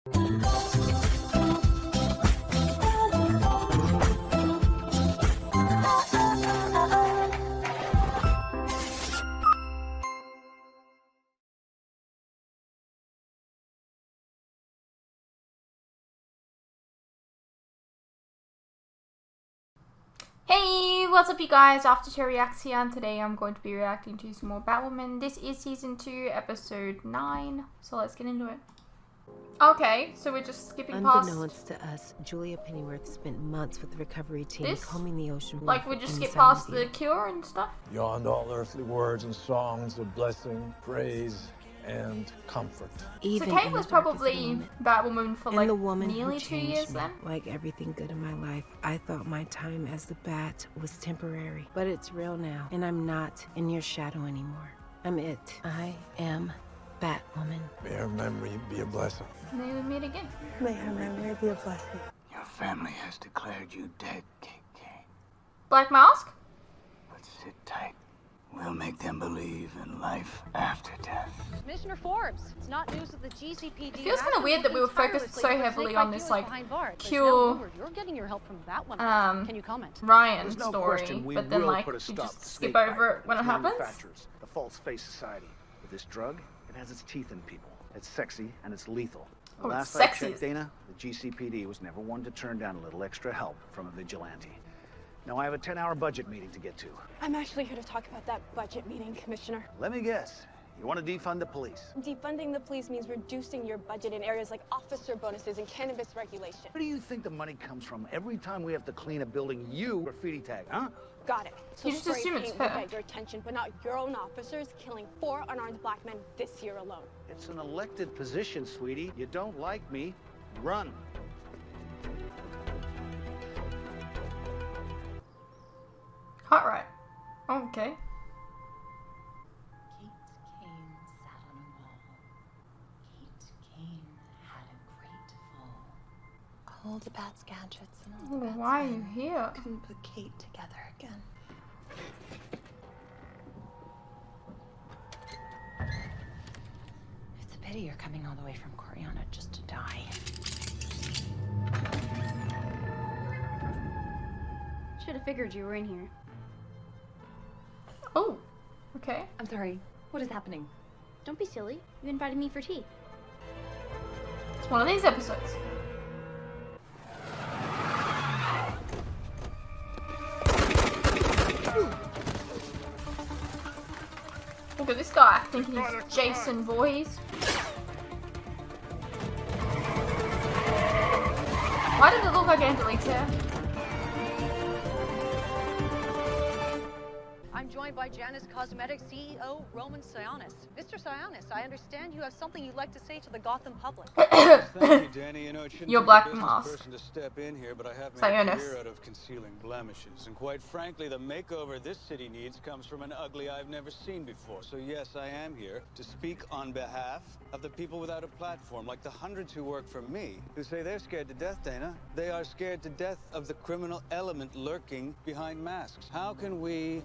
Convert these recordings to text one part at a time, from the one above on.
Hey, what's up you guys? After Reacts here, and today I'm going to be reacting to some more Batwoman. This is season 2, episode 9, so let's get into it. Okay, so we're just skipping past... Unbeknownst to us, Julia Pennyworth spent months with the recovery team this? combing the ocean. Like we just skip past the cure and stuff? Beyond all earthly words and songs of blessing, praise, and comfort. Even so Kate was probably Batwoman for like the woman nearly 2 years then? Like everything good in my life, I thought my time as the Bat was temporary. But it's real now, and I'm not in your shadow anymore. I'm it. I am Batwoman. May her memory be a blessing. May we meet again. May her memory be a blessing. Your family has declared you dead, Kate. Black Mask? But sit tight. We'll make them believe in life after death. Commissioner Forbes, it's not news that the GCPD. It feels kind of weird that we were focused so heavily on this like cure you're getting your help from that one. Can you comment? Ryan There's no story, question we but then will like put a we stop just to skip snake over bite it when it that happens. manufactures the false face society. With this drug, it has its teeth in people. It's sexy and it's lethal. Oh, Last sexy. I checked, Dana, the GCPD was never one to turn down a little extra help from a vigilante. Now I have a 10-hour budget meeting to get to. I'm actually here to talk about that budget meeting, Commissioner. Let me guess. You want to defund the police? Defunding the police means reducing your budget in areas like officer bonuses and cannabis regulation. Where do you think the money comes from every time we have to clean a building you graffiti tag, huh? Got it. So You just spray assume it's paint will her. get your attention, but not your own officers killing 4 unarmed black men this year alone. It's an elected position, sweetie. You don't like me, run. Hot right. Okay. Kate Kane sat on a wall. Kate Kane had a great fall. All the Bat's gadgets and all Oh, the Bat's why are you men here? couldn't put Kate together again. It's a pity you're coming all the way from Coriana just to die. Should have figured you were in here. Oh, okay. I'm sorry. What is happening? Don't be silly. You invited me for tea. It's one of these episodes. Look at this guy thinking he's Jason Voorhees. Why does it look like Angelique's hair? I'm joined by Janus Cosmetics CEO Roman Sionis. Mr. Sionis, I understand you have something you'd like to say to the Gotham public. Thank you, Danny. You know, it shouldn't Your be Black the business Mask. person to step in here, but I have made Sionis. a career out of concealing blemishes. And quite frankly, the makeover this city needs comes from an ugly I've never seen before. So yes, I am here to speak on behalf of the people without a platform, like the hundreds who work for me, who say they're scared to death, Dana. They are scared to death of the criminal element lurking behind masks. How can we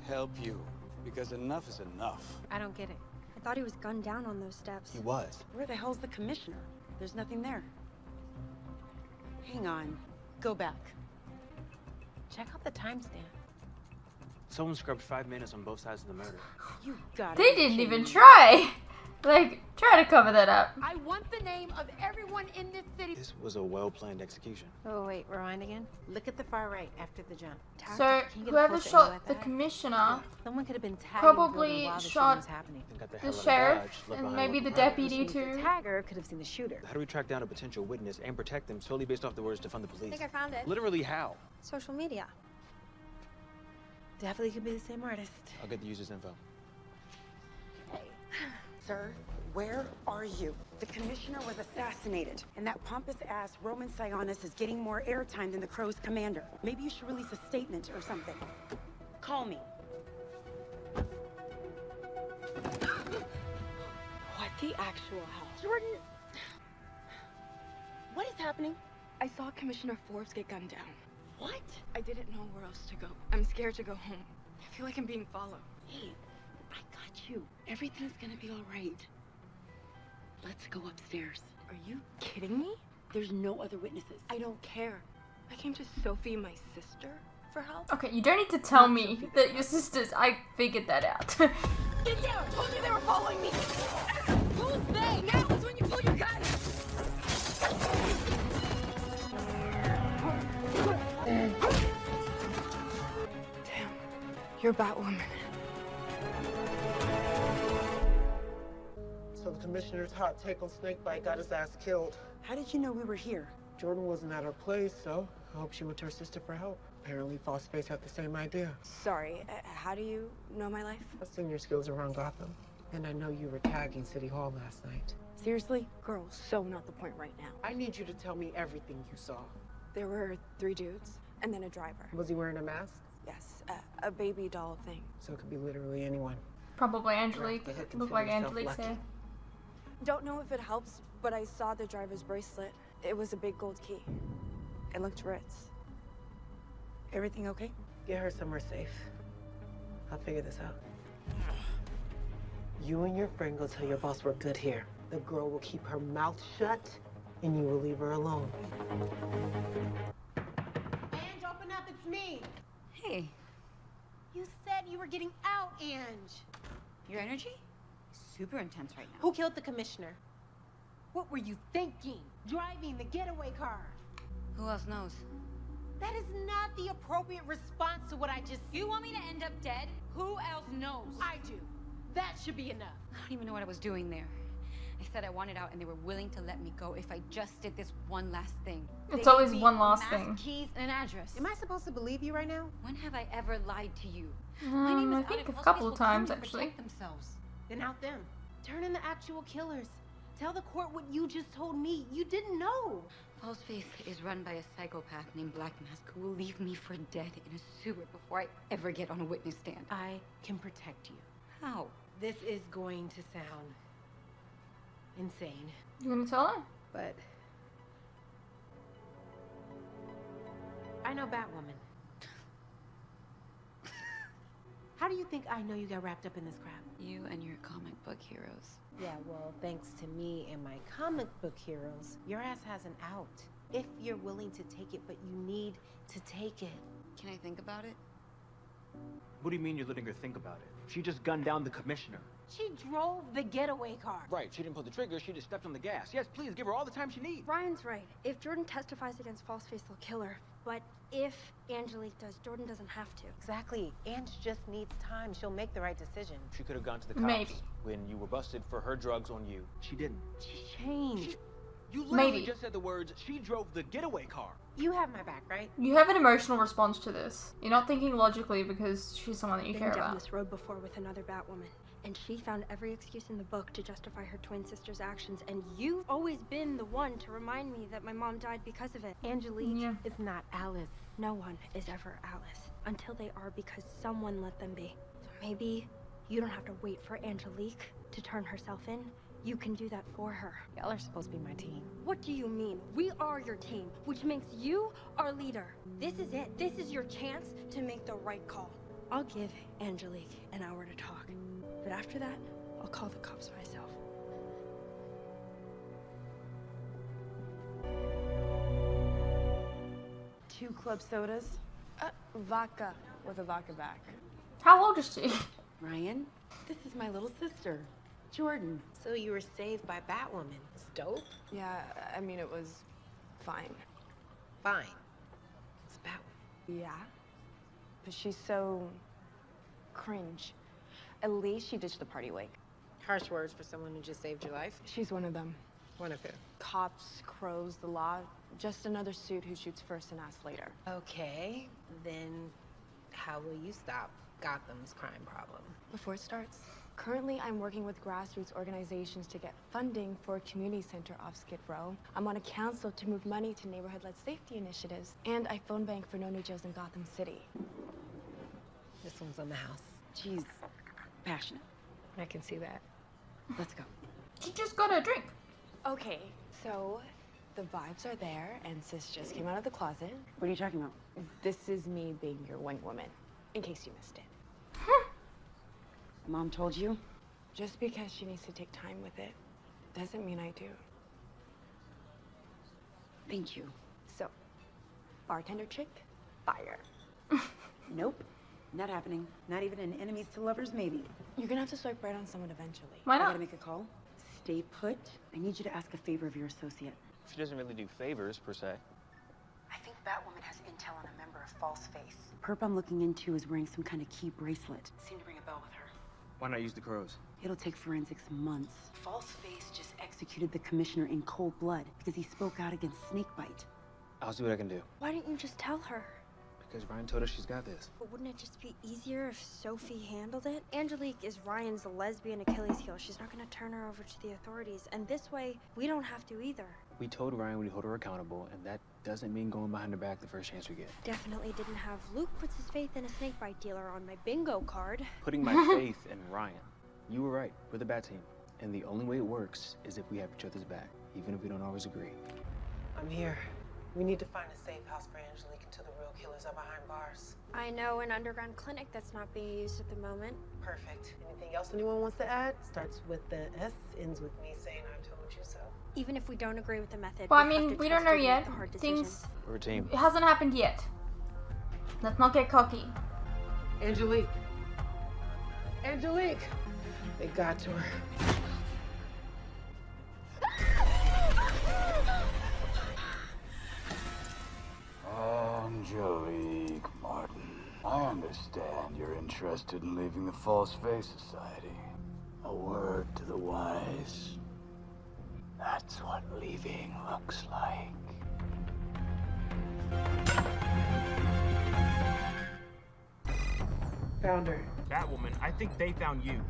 help you? Because enough is enough. I don't get it. I thought he was gunned down on those steps. He was. Where the hell's the commissioner? There's nothing there. Hang on. Go back. Check out the timestamp. Someone scrubbed 5 minutes on both sides of the murder. You got it. They didn't even try. Like, try to cover that up. I want the name of everyone in this city. This was a well-planned execution. Oh, wait, rewind again? Look at the far right after the jump. So, Can you get a whoever closer shot look at the that? commissioner Someone could have been tagged probably while the shooting shot was happening. Then got the the hell out of sheriff Dodge, left and behind maybe the looking around. deputy The too. tagger could have seen the shooter. How do we track down a potential witness and protect them solely based off the words to fund the I police? think I found it. Literally how? Social media. Definitely could be the same artist. I'll get the user's info. Sir, where are you? The commissioner was assassinated, and that pompous-ass Roman Sionis is getting more airtime than the Crow's commander. Maybe you should release a statement or something. Call me. What the actual hell? Jordan, What is happening? I saw Commissioner Forbes get gunned down. What? I didn't know where else to go. I'm scared to go home. I feel like I'm being followed. Hey, I got you. Everything's gonna be all right. Let's go upstairs. Are you kidding me? There's no other witnesses. I don't care. I came to Sophie, my sister, for help. Okay, you don't need to tell me that your sisters. I figured that out. Get down! Told you they were following me! Who's they? Now is when you pull your gun! Damn. You're Batwoman. So the commissioner's hot take on Snakebite got his ass killed. How did you know we were here? Jordan wasn't at her place, so I hope she went to her sister for help. Apparently, Falseface had the same idea. Sorry, how do you know my life? I've seen your skills around Gotham, and I know you were tagging City Hall last night. Seriously? Girl, so not the point right now. I need you to tell me everything you saw. There were 3 dudes, and then a driver. Was he wearing a mask? Yes, a baby doll thing. So it could be literally anyone. Probably Angelique. Look like Angelique's lucky. hair. Don't know if it helps, but I saw the driver's bracelet. It was a big gold key. It looked Ritz. Everything okay? Get her somewhere safe. I'll figure this out. You and your friend go tell your boss we're good here. The girl will keep her mouth shut, and you will leave her alone. Ange, open up, it's me. Hey. You said you were getting out, Ange. Your energy? Super intense right now. Who killed the commissioner? What were you thinking? Driving the getaway car. Who else knows? That is not the appropriate response to what I just... You want me to end up dead? Who else knows? I do. That should be enough. I don't even know what I was doing there. I said I wanted out and they were willing to let me go if I just did this one last thing. It's They always gave me one a last mask, thing. Keys and an address. Am I supposed to believe you right now? When have I ever lied to you? My name is I out think and a most couple people of times come to actually. protect themselves. Then out them. Turn in the actual killers. Tell the court what you just told me. You didn't know. Falseface is run by a psychopath named Black Mask who will leave me for dead in a sewer before I ever get on a witness stand. I can protect you. How? This is going to sound insane, You gonna tell her? but I know Batwoman. How do you think I know you got wrapped up in this crap? You and your comic book heroes. Yeah, well, thanks to me and my comic book heroes, your ass has an out. If you're willing to take it, but you need to take it. Can I think about it? What do you mean you're letting her think about it? She just gunned down the commissioner. She drove the getaway car. Right, she didn't pull the trigger, she just stepped on the gas. Yes, please, give her all the time she needs. Ryan's right. If Jordan testifies against Falseface, they'll kill her. But if Angelique does, Jordan doesn't have to. Exactly. Ange just needs time. She'll make the right decision. She could have gone to the cops Maybe. when you were busted for her drugs on you. She didn't. She changed. You literally Maybe. just said the words, she drove the getaway car. You have my back, right? You have an emotional response to this. You're not thinking logically because she's someone that you Been care down about. this road before with another Batwoman, and she found every excuse in the book to justify her twin sister's actions. And you've always been the one to remind me that my mom died because of it. Angelique is not Alice. No one is ever Alice until they are, because someone let them be. So maybe you don't have to wait for Angelique to turn herself in. You can do that for her. Y'all are supposed to be my team. What do you mean? We are your team, which makes you our leader. This is it. This is your chance to make the right call. I'll give Angelique an hour to talk, but after that, I'll call the cops myself. Two club sodas. Vodka with a vodka back. How old is she? Ryan, this is my little sister, Jordan. So you were saved by Batwoman. It's dope. Yeah, I mean, it was fine. Fine. It's Batwoman. Yeah, but she's so cringe. At least she ditched the party wake. Harsh words for someone who just saved your life. She's one of them. One of who? Cops, crows, the law. Just another suit who shoots first and asks later. Okay, then how will you stop Gotham's crime problem? Before it starts, currently I'm working with grassroots organizations to get funding for a community center off Skid Row. I'm on a council to move money to neighborhood-led safety initiatives. And I phone bank for no new jails in Gotham City. This one's on the house. She's passionate. I can see that. Let's go. She just got a drink. Okay, so the vibes are there, and sis just came out of the closet. What are you talking about? This is me being your wing woman, in case you missed it. Mom told you? Just because she needs to take time with it, doesn't mean I do. Thank you. So, bartender chick, fire. Nope, not happening. Not even an enemies to lovers, maybe. You're gonna have to swipe right on someone eventually. Why I not? gotta make a call. Stay put. I need you to ask a favor of your associate. She doesn't really do favors, per se. I think Batwoman has intel on a member of False Face. Perp I'm looking into is wearing some kind of key bracelet. Seemed to ring a bell with her. Why not use the crows? It'll take forensics months. False Face just executed the commissioner in cold blood because he spoke out against snakebite. I'll see what I can do. Why didn't you just tell her? Because Ryan told us she's got this. But wouldn't it just be easier if Sophie handled it? Angelique is Ryan's lesbian Achilles heel. She's not gonna turn her over to the authorities. And this way, we don't have to either. We told Ryan we'd hold her accountable, and that doesn't mean going behind her back the first chance we get. Definitely didn't have Luke puts his faith in a snakebite dealer on my bingo card. Putting my faith in Ryan. You were right. We're the Bat Team. And the only way it works is if we have each other's back, even if we don't always agree. I'm here. We need to find a safe house for Angelique until the real killers are behind bars. I know an underground clinic that's not being used at the moment. Perfect. Anything else anyone wants to add? Starts with the S, ends with me saying I told you so. Even if we don't agree with the method. Well, I we have mean, to we don't trust know you to make yet. the hard decision. Things. We're a team. It hasn't happened yet. Let's not get cocky. Angelique. Angelique! They got to her. Angelique Martin, I understand you're interested in leaving the False Face Society. A word to the wise. That's what leaving looks like. Found her. Batwoman, I think they found you.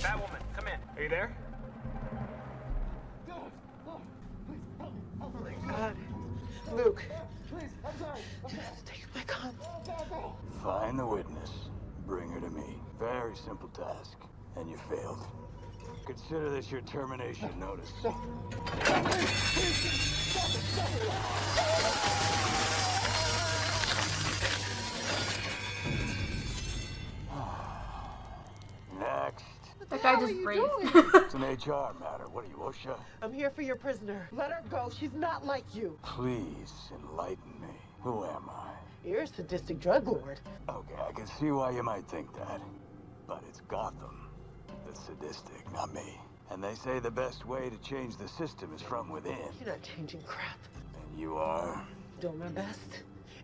Batwoman, come in. Are you there? Oh my God. Luke. Just take my gun. Find the witness. Bring her to me. Very simple task. And you failed. Consider this your termination notice. Next. That guy just breathed. It's an HR matter. What are you, OSHA? I'm here for your prisoner. Let her go. She's not like you. Please enlighten me. Who am I? You're a sadistic drug lord. Okay, I can see why you might think that. But it's Gotham that's sadistic, not me. And they say the best way to change the system is from within. You're not changing crap. And you are? Doing my best.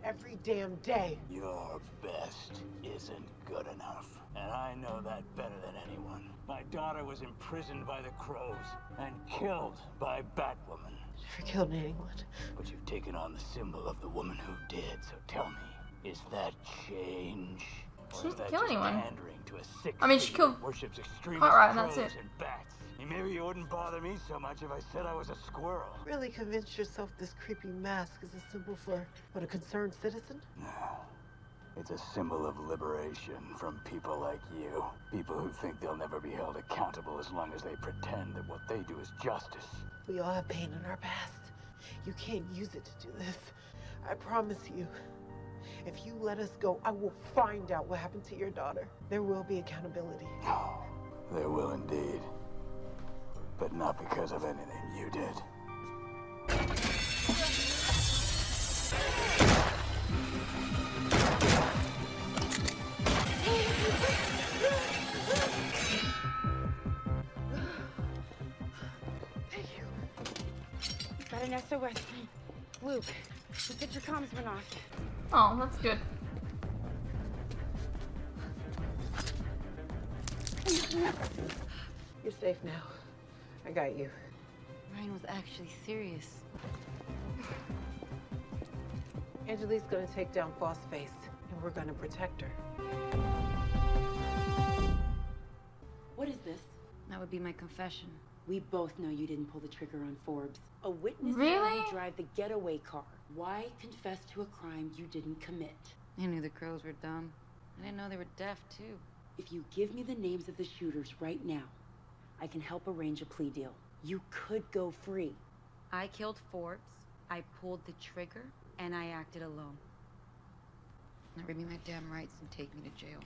Every damn day. Your best isn't good enough. And I know that better than anyone. My daughter was imprisoned by the Crows and killed by Batwoman. Never killed anyone. But you've taken on the symbol of the woman who did, so tell me, is that change? She Or is didn't that kill just anyone. pandering to a sick I mean, she city killed that worships extremist Cartwright, and that's crows it. and bats? Maybe you wouldn't bother me so much if I said I was a squirrel. Really convince yourself this creepy mask is a symbol for what, a concerned citizen? No. It's a symbol of liberation from people like you. People who think they'll never be held accountable as long as they pretend that what they do is justice. We all have pain in our past. You can't use it to do this. I promise you. If you let us go, I will find out what happened to your daughter. There will be accountability. Oh, there will indeed. But not because of anything you did. Thank you. Got an SOS. Luke, you said your comms went off. Oh, that's good. You're safe now. I got you. Ryan was actually serious. Angelique's gonna take down False Face, and we're gonna protect her. What is this? That would be my confession. We both know you didn't pull the trigger on Forbes. A witness saw Really? you drive the getaway car. Why confess to a crime you didn't commit? I knew the crows were dumb. I didn't know they were deaf, too. If you give me the names of the shooters right now, I can help arrange a plea deal. You could go free. I killed Forbes, I pulled the trigger, and I acted alone. Now read me my damn rights and take me to jail.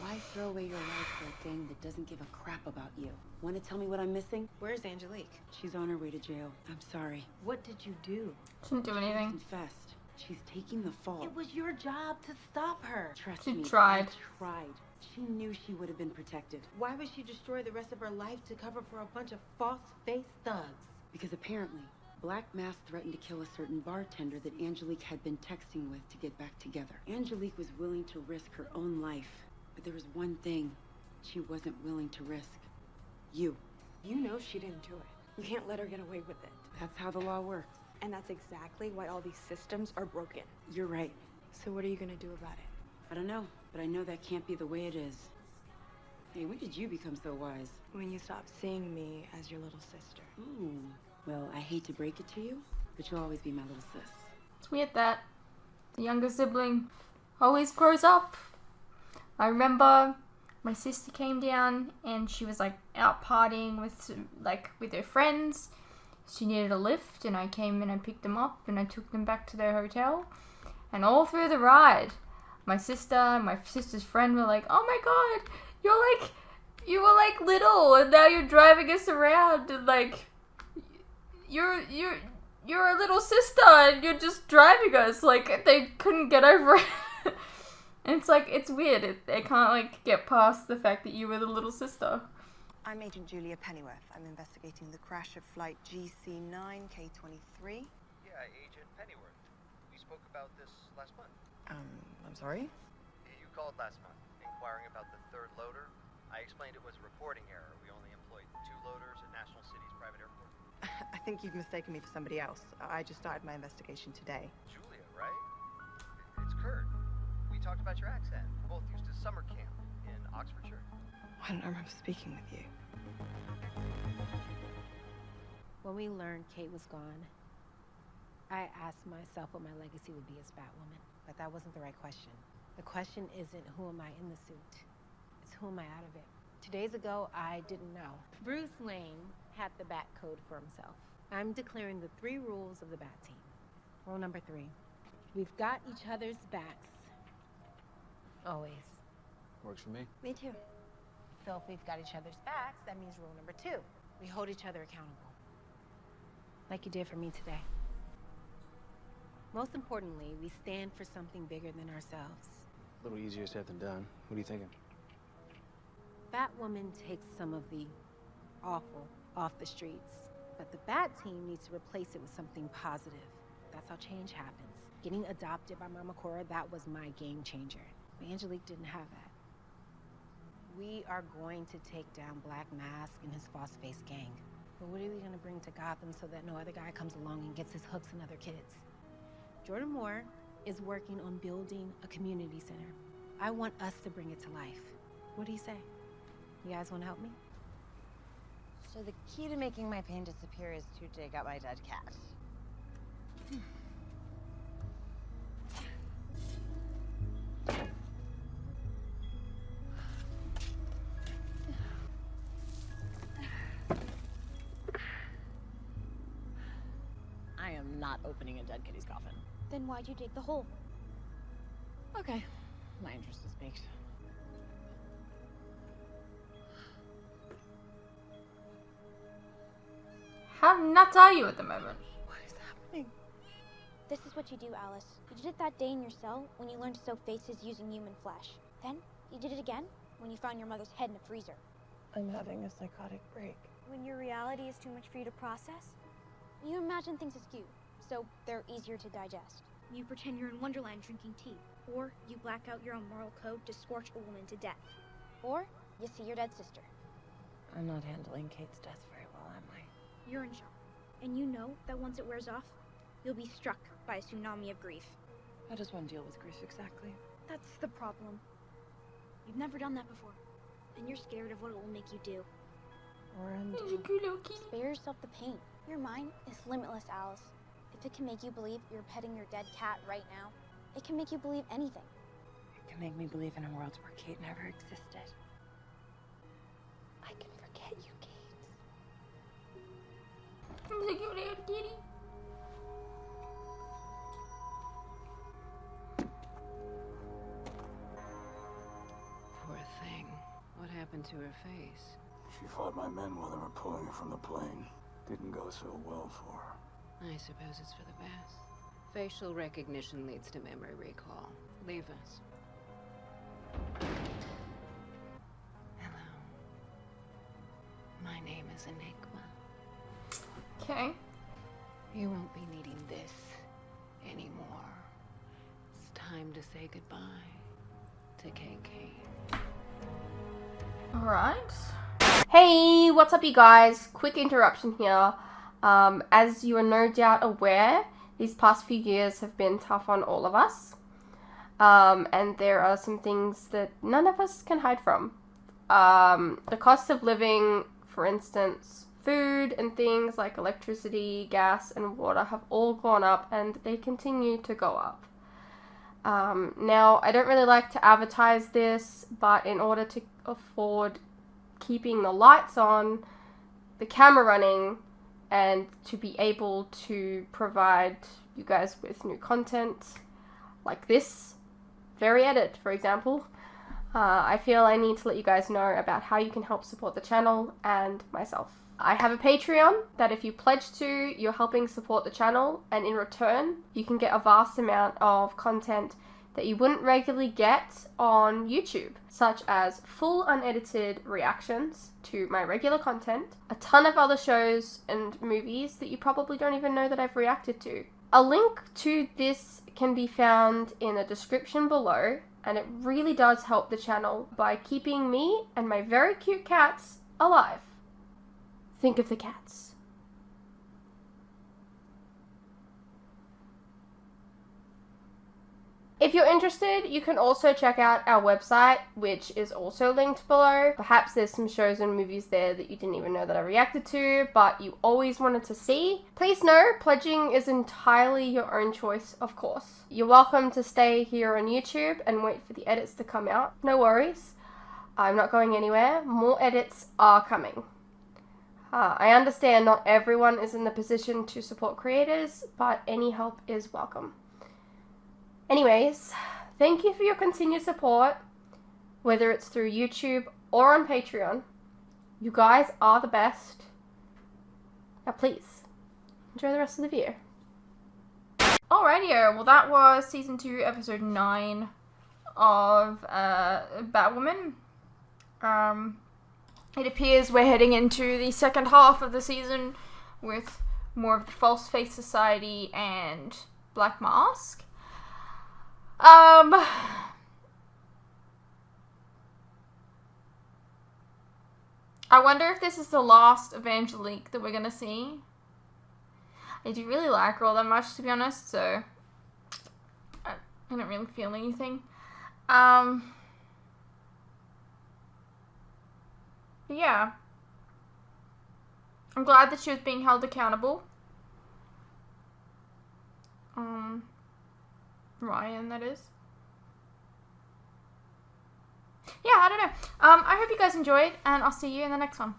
Why throw away your life for a gang that doesn't give a crap about you? Want to tell me what I'm missing? Where's Angelique? She's on her way to jail. I'm sorry. What did you do? She didn't do anything. She confessed. She's taking the fall. It was your job to stop her. Trust She me. tried. I tried. She knew she would have been protected. Why would she destroy the rest of her life to cover for a bunch of false-faced thugs? Because apparently, Black Mass threatened to kill a certain bartender that Angelique had been texting with to get back together. Angelique was willing to risk her own life, but there was one thing she wasn't willing to risk. You. You know she didn't do it. You can't let her get away with it. That's how the law works. And that's exactly why all these systems are broken. You're right. So what are you gonna do about it? I don't know, but I know that can't be the way it is. Hey, when did you become so wise? When you stop seeing me as your little sister. Ooh. Well, I hate to break it to you, but you'll always be my little sis. It's weird that the younger sibling always grows up. I remember my sister came down and she was like out partying with her friends. She needed a lift and I came and I picked them up and I took them back to their hotel. And all through the ride, my sister and my sister's friend were like, "Oh my god, you were like little and now you're driving us around and like you're a little sister and you're just driving us." Like they couldn't get over it. And it's like, it's weird. They can't like get past the fact that you were the little sister. I'm Agent Julia Pennyworth. I'm investigating the crash of flight GC9K23. Yeah, Agent Pennyworth. We spoke about this last month. I'm sorry? You called last month, inquiring about the third loader. I explained it was a reporting error. We only employed 2 loaders at National City's private airport. I think you've mistaken me for somebody else. I just started my investigation today. Julia, right? It's Kurt. We talked about your accent. We're both used to summer camp in Oxfordshire. I don't remember speaking with you. When we learned Kate was gone, I asked myself what my legacy would be as Batwoman, but that wasn't the right question. The question isn't who am I in the suit, it's who am I out of it. 2 days ago, I didn't know. Bruce Wayne had the Bat Code for himself. I'm declaring the 3 rules of the Bat Team. Rule number 3, we've got each other's backs. Always. Works for me. Me too. So if we've got each other's backs, that means rule number 2, we hold each other accountable. Like you did for me today. Most importantly, we stand for something bigger than ourselves. A little easier said than done. What are you thinking? Batwoman takes some of the awful off the streets, but the Bat Team needs to replace it with something positive. That's how change happens. Getting adopted by Mama Cora, that was my game changer. But Angelique didn't have that. We are going to take down Black Mask and his false-face gang. But what are we going to bring to Gotham so that no other guy comes along and gets his hooks in other kids? Jordan Moore is working on building a community center. I want us to bring it to life. What do you say? You guys want to help me? So the key to making my pain disappear is to dig up my dead cat. I am not opening a dead kitty's coffin. Then why'd you dig the hole? Okay, my interest is piqued. How nuts are you at the moment? What is happening? This is what you do, Alice. You did it that day in your cell when you learned to sew faces using human flesh. Then you did it again when you found your mother's head in a freezer. I'm having a psychotic break. When your reality is too much for you to process, you imagine things askew, so they're easier to digest. You pretend you're in Wonderland drinking tea, or you black out your own moral code to scorch a woman to death. Or you see your dead sister. I'm not handling Kate's death very well, am I? You're in shock, and you know that once it wears off, you'll be struck by a tsunami of grief. How does one deal with grief exactly? That's the problem. You've never done that before, and you're scared of what it will make you do. Or undo. Spare yourself the pain. Your mind is limitless, Alice. If it can make you believe you're petting your dead cat right now, it can make you believe anything. It can make me believe in a world where Kate never existed. I can forget you, Kate. Poor What happened to her face? She fought my men while they were pulling her from the plane. Didn't go so well for her. I suppose it's for the best. Facial recognition leads to memory recall. Leave us. Hello. My name is Enigma. Okay. You won't be needing this anymore. It's time to say goodbye to KK. Alright. Hey, what's up you guys? Quick interruption here. As you are no doubt aware, these past few years have been tough on all of us. And there are some things that none of us can hide from. The cost of living, for instance, food and things like electricity, gas, and water have all gone up, and they continue to go up. Now, I don't really like to advertise this, but in order to afford keeping the lights on, the camera running, and to be able to provide you guys with new content like this very edit, for example, I feel I need to let you guys know about how you can help support the channel and myself. I have a Patreon that if you pledge to, you're helping support the channel, and in return, you can get a vast amount of content that you wouldn't regularly get on YouTube, such as full unedited reactions to my regular content, a ton of other shows and movies that you probably don't even know that I've reacted to. A link to this can be found in the description below, and it really does help the channel by keeping me and my very cute cats alive. Think of the cats. If you're interested, you can also check out our website, which is also linked below. Perhaps there's some shows and movies there that you didn't even know that I reacted to, but you always wanted to see. Please know, pledging is entirely your own choice, of course. You're welcome to stay here on YouTube and wait for the edits to come out. No worries. I'm not going anywhere. More edits are coming. I understand not everyone is in the position to support creators, but any help is welcome. Anyways, thank you for your continued support, whether it's through YouTube or on Patreon. You guys are the best. Now please, enjoy the rest of the video. Alrighty, well that was Season 2, Episode 9 of Batwoman. It appears we're heading into the second half of the season with more of the False Face Society and Black Mask. I wonder if this is the last Evangelique that we're gonna see. I do really like her all that much, to be honest, so I don't really feel anything. Yeah. I'm glad that she was being held accountable. Ryan, that is. Yeah, I don't know. I hope you guys enjoyed, and I'll see you in the next one.